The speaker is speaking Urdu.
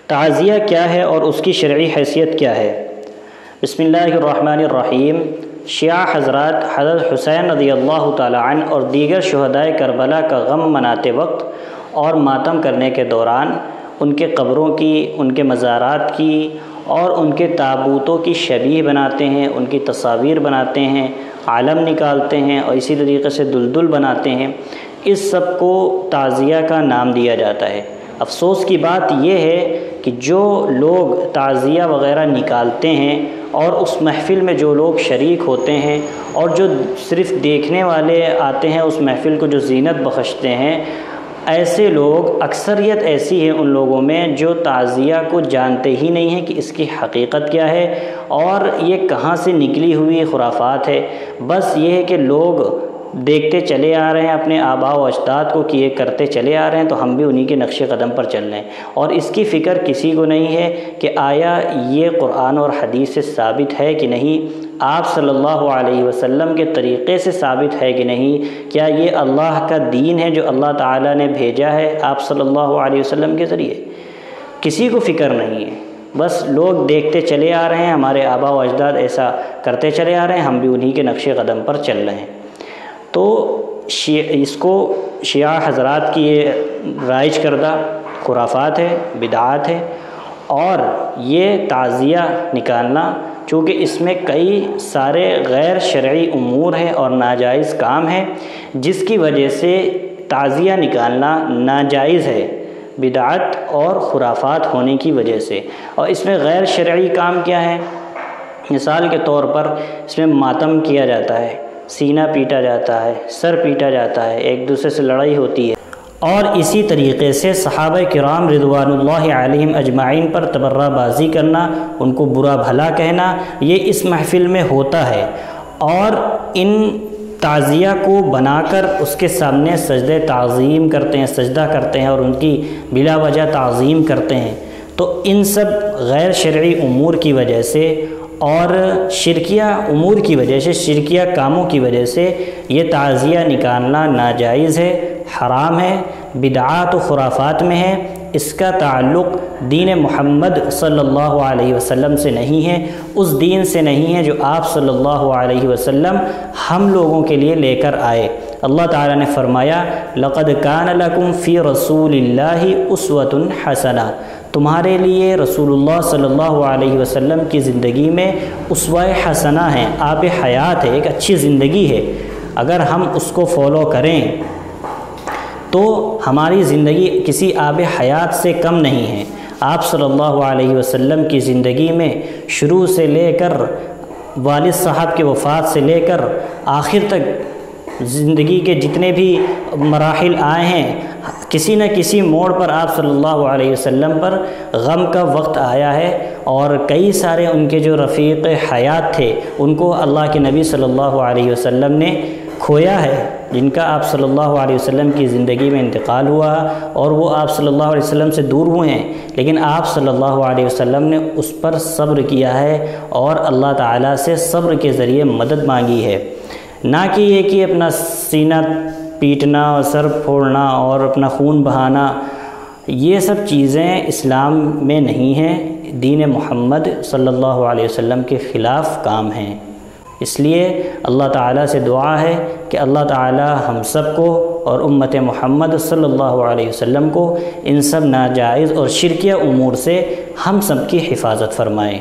تعزیہ کیا ہے اور اس کی شرعی حیثیت کیا ہے؟ بسم اللہ الرحمن الرحیم۔ شیعہ حضرات حضرت حسین رضی اللہ تعالی عنہ اور دیگر شہدائے کربلا کا غم مناتے وقت اور ماتم کرنے کے دوران ان کے قبروں کی، ان کے مزارات کی اور ان کے تابوتوں کی شبیہ بناتے ہیں، ان کی تصاویر بناتے ہیں، علم نکالتے ہیں اور اسی طریقے سے دلدل بناتے ہیں۔ اس سب کو تعزیہ کا نام دیا جاتا ہے۔ افسوس کی بات یہ ہے کہ جو لوگ تعزیہ وغیرہ نکالتے ہیں اور اس محفل میں جو لوگ شریک ہوتے ہیں اور جو صرف دیکھنے والے آتے ہیں اس محفل کو جو زینت بخشتے ہیں، ایسے لوگ، اکثریت ایسی ہے ان لوگوں میں جو تعزیہ کو جانتے ہی نہیں ہیں کہ اس کی حقیقت کیا ہے اور یہ کہاں سے نکلی ہوئی خرافات ہے۔ بس یہ ہے کہ لوگ دیکھتے چلے آ رہے ہیں اپنے آباء و اجداد کو کہ یہ کرتے چلے آ رہے ہیں تو ہم بھی انہی کے نقش قدم پر چل رہے ہیں، اور اس کی فکر کسی کو نہیں ہے کہ آیا یہ قرآن اور حدیث سے ثابت ہے کہ نہیں، آپ صلی اللہ علیہ وسلم کے طریقے سے ثابت ہے کہ نہیں، کیا یہ اللہ کا دین ہے جو اللہ تعالیٰ نے بھیجا ہے آپ صلی اللہ علیہ وسلم کے ذریعے۔ کسی کو فکر نہیں ہے، بس لوگ دیکھتے چلے آ رہے ہیں، ہمارے آباء و اجداد ایسا کرتے چلے آ رہے ہیں، ہم بھی انہی کے نقش قدم پر چل رہے ہیں۔ تو اس کو شیعہ حضرات کی یہ رائج کردہ خرافات ہے، بدعات ہے، اور یہ تعزیہ نکالنا چونکہ اس میں کئی سارے غیر شرعی امور ہیں اور ناجائز کام ہیں، جس کی وجہ سے تعزیہ نکالنا ناجائز ہے، بدعت اور خرافات ہونے کی وجہ سے۔ اور اس میں غیر شرعی کام کیا ہے؟ مثال کے طور پر اس میں ماتم کیا جاتا ہے، سینہ پیٹا جاتا ہے، سر پیٹا جاتا ہے، ایک دوسرے سے لڑائی ہوتی ہے، اور اسی طریقے سے صحابہ کرام رضوان اللہ علیہم اجمعین پر تبرہ بازی کرنا، ان کو برا بھلا کہنا، یہ اس محفل میں ہوتا ہے۔ اور ان تعزیہ کو بنا کر اس کے سامنے سجدہ تعظیم کرتے ہیں، سجدہ کرتے ہیں اور ان کی بلا وجہ تعظیم کرتے ہیں۔ تو ان سب غیر شرعی امور کی وجہ سے اور شرکیہ امور کی وجہ سے، شرکیہ کاموں کی وجہ سے یہ تعزیہ نکالنا ناجائز ہے، حرام ہے، بدعات و خرافات میں ہے۔ اس کا تعلق دین محمد صلی اللہ علیہ وسلم سے نہیں ہے، اس دین سے نہیں ہے جو آپ صلی اللہ علیہ وسلم ہم لوگوں کے لیے لے کر آئے۔ اللہ تعالیٰ نے فرمایا لَقَدْ كَانَ لَكُمْ فِي رَسُولِ اللَّهِ أُسْوَةٌ حَسَنَةٌ، تمہارے لیے رسول اللہ صلی اللہ علیہ وسلم کی زندگی میں اسوہ حسنہ ہے، آب حیات ہے، ایک اچھی زندگی ہے۔ اگر ہم اس کو فالو کریں تو ہماری زندگی کسی آب حیات سے کم نہیں ہے۔ آپ صلی اللہ علیہ وسلم کی زندگی میں شروع سے لے کر والد صاحب کے وفات سے لے کر آخر تک زندگی کے جتنے بھی مراحل آئے ہیں، کسی نہ کسی موڑ پر آپ صلی اللہ علیہ وسلم پر غم کا وقت آیا ہے، اور کئی سارے ان کے جو رفیق حیات تھے ان کو اللہ کے نبی صلی اللہ علیہ وسلم نے کھویا ہے، جن کا آپ صلی اللہ علیہ وسلم کی زندگی میں انتقال ہوا اور وہ آپ صلی اللہ علیہ وسلم سے دور ہوئے ہیں، لیکن آپ صلی اللہ علیہ وسلم نے اس پر صبر کیا ہے اور اللہ تعالیٰ سے صبر کے ذریعے مدد مانگی ہے، نہ کہ یہ کہ اپنا سینہ پیٹنا اور سر پھوڑنا اور اپنا خون بہانا۔ یہ سب چیزیں اسلام میں نہیں ہیں، دین محمد صلی اللہ علیہ وسلم کے خلاف کام ہیں۔ اس لیے اللہ تعالیٰ سے دعا ہے کہ اللہ تعالیٰ ہم سب کو اور امت محمد صلی اللہ علیہ وسلم کو ان سب ناجائز اور شرکیہ امور سے ہم سب کی حفاظت فرمائے۔